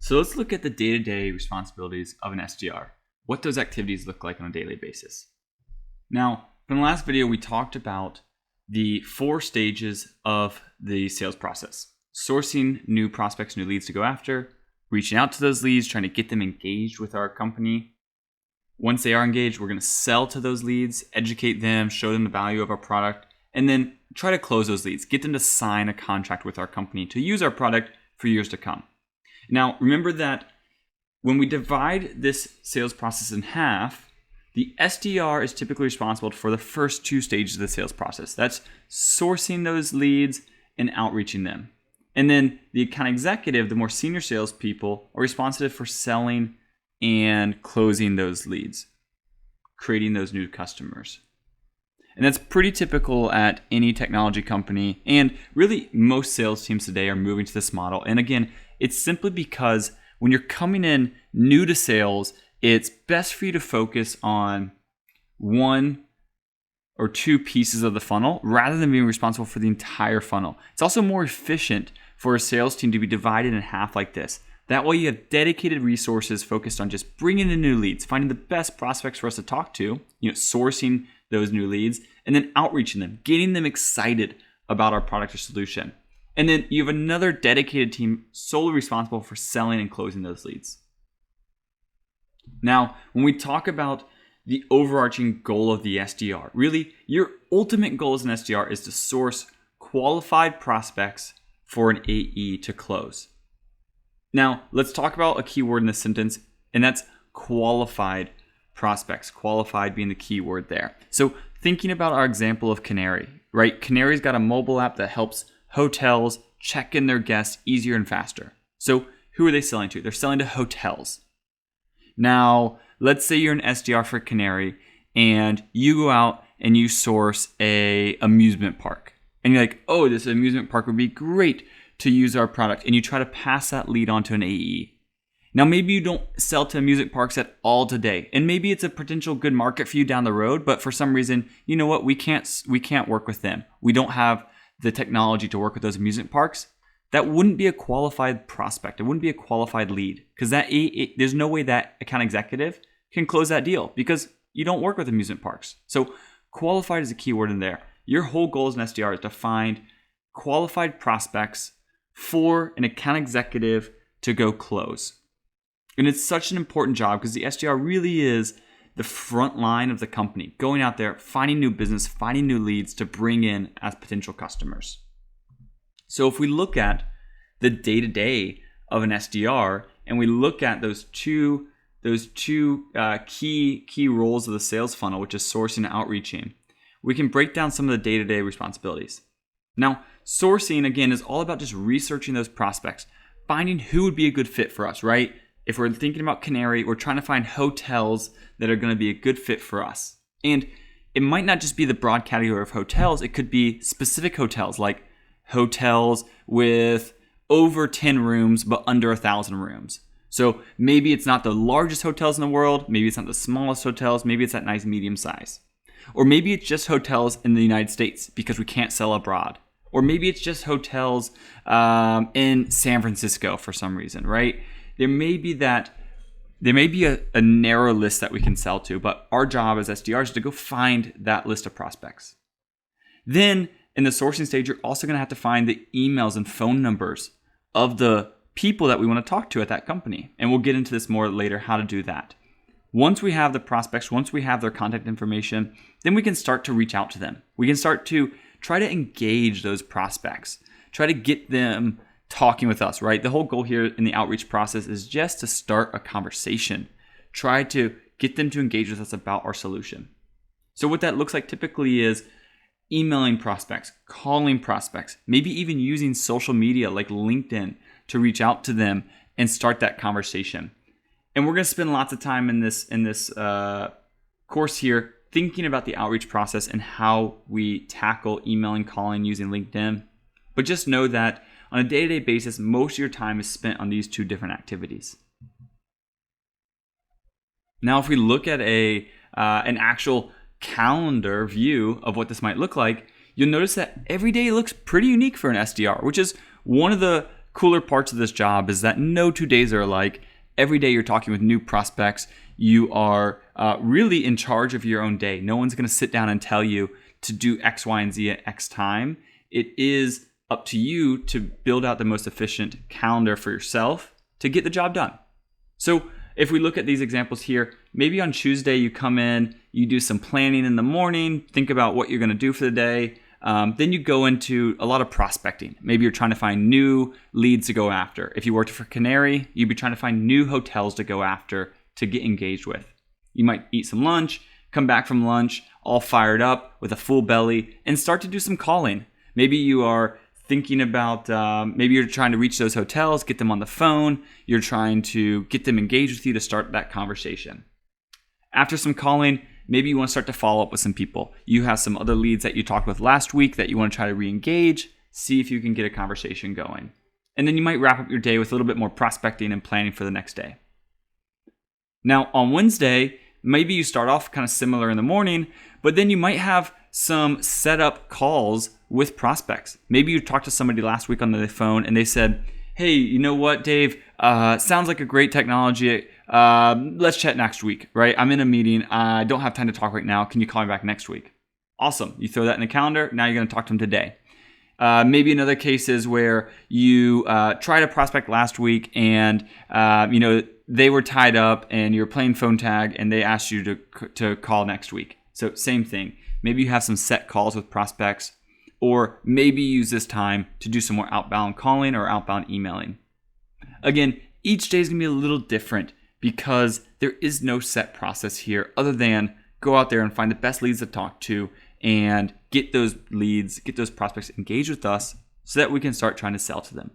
So let's look at the day-to-day responsibilities of an SDR, what those activities look like on a daily basis. Now, from the last video, we talked about the 4 stages of the sales process: sourcing new prospects, new leads to go after, reaching out to those leads, trying to get them engaged with our company. Once they are engaged, we're going to sell to those leads, educate them, show them the value of our product, and then try to close those leads, get them to sign a contract with our company to use our product for years to come. Now, remember that when we divide this sales process in half, the SDR is typically responsible for the first 2 stages of the sales process. That's sourcing those leads and outreaching them. And then the account executive, the more senior salespeople, are responsible for selling and closing those leads, creating those new customers. And that's pretty typical at any technology company. And really, most sales teams today are moving to this model. And again, it's simply because when you're coming in new to sales, it's best for you to focus on 1 or 2 pieces of the funnel rather than being responsible for the entire funnel. It's also more efficient for a sales team to be divided in half like this. That way you have dedicated resources focused on just bringing in new leads, finding the best prospects for us to talk to, sourcing those new leads, and then outreaching them, getting them excited about our product or solution. And then you have another dedicated team solely responsible for selling and closing those leads. Now, when we talk about the overarching goal of the SDR, really, your ultimate goal as an SDR is to source qualified prospects for an AE to close. Now, let's talk about a keyword in this sentence, and that's qualified prospects, qualified being the key word there. So thinking about our example of Canary, right? Canary's got a mobile app that helps hotels check in their guests easier and faster. So who are they selling to? They're selling to hotels. Now, let's say you're an SDR for Canary and you go out and you source a amusement park. And you're like, oh, this amusement park would be great to use our product. And you try to pass that lead on to an AE. Now, maybe you don't sell to amusement parks at all today. And maybe it's a potential good market for you down the road. But for some reason, you know what? We can't work with them. We don't have the technology to work with those amusement parks. That wouldn't be a qualified prospect. It wouldn't be a qualified lead because there's no way that account executive can close that deal because you don't work with amusement parks. So qualified is a key word in there. Your whole goal as an SDR is to find qualified prospects for an account executive to go close. And it's such an important job because the SDR really is the front line of the company, going out there, finding new business, finding new leads to bring in as potential customers. So if we look at the day-to-day of an SDR and we look at those two key roles of the sales funnel, which is sourcing and outreaching, we can break down some of the day-to-day responsibilities. Now, sourcing, again, is all about just researching those prospects, finding who would be a good fit for us, right? If we're thinking about Canary, we're trying to find hotels that are going to be a good fit for us. And it might not just be the broad category of hotels. It could be specific hotels, like hotels with over 10 rooms but under 1,000 rooms. So maybe it's not the largest hotels in the world. Maybe it's not the smallest hotels. Maybe it's that nice medium size. Or maybe it's just hotels in the United States because we can't sell abroad. Or maybe it's just hotels in San Francisco for some reason, right? There may be a narrow list that we can sell to, but our job as SDRs is to go find that list of prospects. Then in the sourcing stage, you're also going to have to find the emails and phone numbers of the people that we want to talk to at that company. And we'll get into this more later, how to do that. Once we have the prospects, once we have their contact information, then we can start to reach out to them. We can start to try to engage those prospects, try to get them talking with us, right? The whole goal here in the outreach process is just to start a conversation, try to get them to engage with us about our solution. So what that looks like typically is emailing prospects, calling prospects, maybe even using social media like LinkedIn to reach out to them and start that conversation. And we're going to spend lots of time in this course here thinking about the outreach process and how we tackle emailing, calling, using LinkedIn. But just know that on a day-to-day basis, most of your time is spent on these 2 different activities. Now, if we look at an actual calendar view of what this might look like, you'll notice that every day looks pretty unique for an SDR, which is one of the cooler parts of this job is that no 2 days are alike. Every day you're talking with new prospects. You are really in charge of your own day. No one's going to sit down and tell you to do X, Y, and Z at X time. It is up to you to build out the most efficient calendar for yourself to get the job done. So if we look at these examples here, maybe on Tuesday you come in, you do some planning in the morning, think about what you're going to do for the day. Then you go into a lot of prospecting. Maybe you're trying to find new leads to go after. If you worked for Canary, you'd be trying to find new hotels to go after to get engaged with. You might eat some lunch, come back from lunch, all fired up with a full belly, and start to do some calling. Maybe you are thinking about, maybe you're trying to reach those hotels, get them on the phone. You're trying to get them engaged with you to start that conversation. After some calling, maybe you want to start to follow up with some people. You have some other leads that you talked with last week that you want to try to re-engage, see if you can get a conversation going. And then you might wrap up your day with a little bit more prospecting and planning for the next day. Now, on Wednesday, maybe you start off kind of similar in the morning, but then you might have some setup calls with prospects. Maybe you talked to somebody last week on the phone and they said, hey, you know what, Dave? Sounds like a great technology. Let's chat next week, right? I'm in a meeting. I don't have time to talk right now. Can you call me back next week? Awesome. You throw that in the calendar. Now you're going to talk to them today. Maybe another case is where you tried a prospect last week and they were tied up and you're playing phone tag and they asked you to call next week. So same thing. Maybe you have some set calls with prospects, or maybe use this time to do some more outbound calling or outbound emailing. Again, each day is going to be a little different because there is no set process here other than go out there and find the best leads to talk to and get those leads, get those prospects engaged with us so that we can start trying to sell to them.